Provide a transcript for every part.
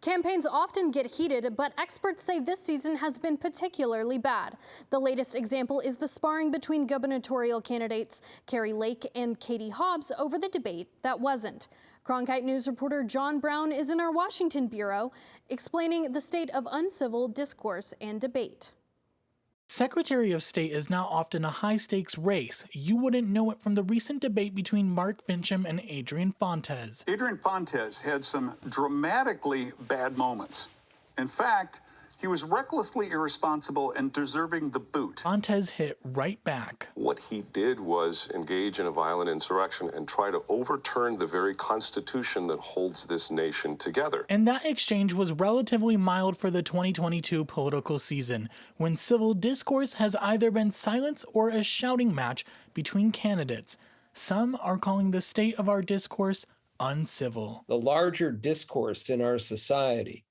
Campaigns often get heated, but experts say this season has been particularly bad. The latest example is the sparring between gubernatorial candidates Kari Lake and Katie Hobbs over the debate that wasn't. Cronkite News reporter John Brown is in our Washington bureau, explaining the state of uncivil discourse and debate. Secretary of State is now often a high-stakes race. You wouldn't know it from the recent debate between Mark Finchem and Adrian Fontes. Adrian Fontes had some dramatically bad moments. In fact, he was recklessly irresponsible and deserving the boot. Fontes hit right back. What he did was engage in a violent insurrection and try to overturn the very Constitution that holds this nation together. And that exchange was relatively mild for the 2022 political season, when civil discourse has either been silence or a shouting match between candidates. Some are calling the state of our discourse uncivil. The larger discourse in our society,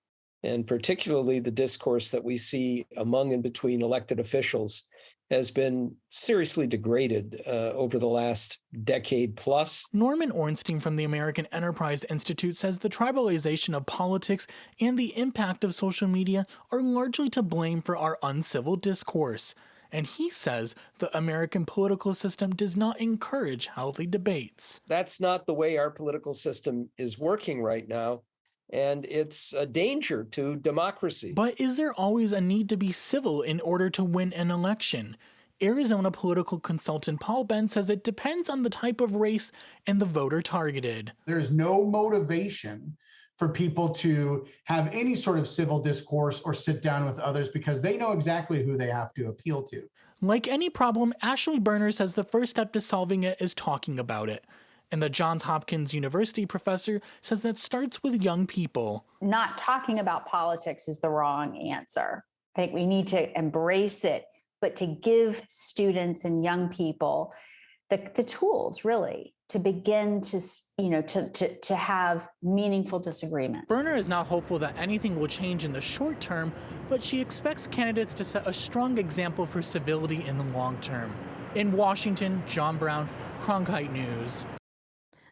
and particularly the discourse that we see among and between elected officials, has been seriously degraded over the last decade plus. Norman Ornstein from the American Enterprise Institute says the tribalization of politics and the impact of social media are largely to blame for our uncivil discourse. And he says the American political system does not encourage healthy debates. That's not the way our political system is working right now. And it's a danger to democracy. But is there always a need to be civil in order to win an election? Arizona political consultant Paul Ben says it depends on the type of race and the voter targeted. There's no motivation for people to have any sort of civil discourse or sit down with others because they know exactly who they have to appeal to. Like any problem, Ashley Berner says the first step to solving it is talking about it. And the Johns Hopkins University professor says that starts with young people. Not talking about politics is the wrong answer. I think we need to embrace it, but to give students and young people the tools, really, to begin to, to have meaningful disagreement. Berner is not hopeful that anything will change in the short term, but she expects candidates to set a strong example for civility in the long term. In Washington, John Brown, Cronkite News.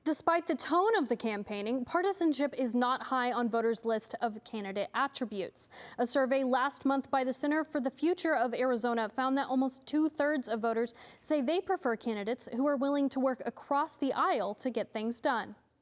Despite the tone of the campaigning, partisanship is not high on voters' list of candidate attributes. A survey last month by the Center for the Future of Arizona found that almost 2/3 of voters say they prefer candidates who are willing to work across the aisle to get things done.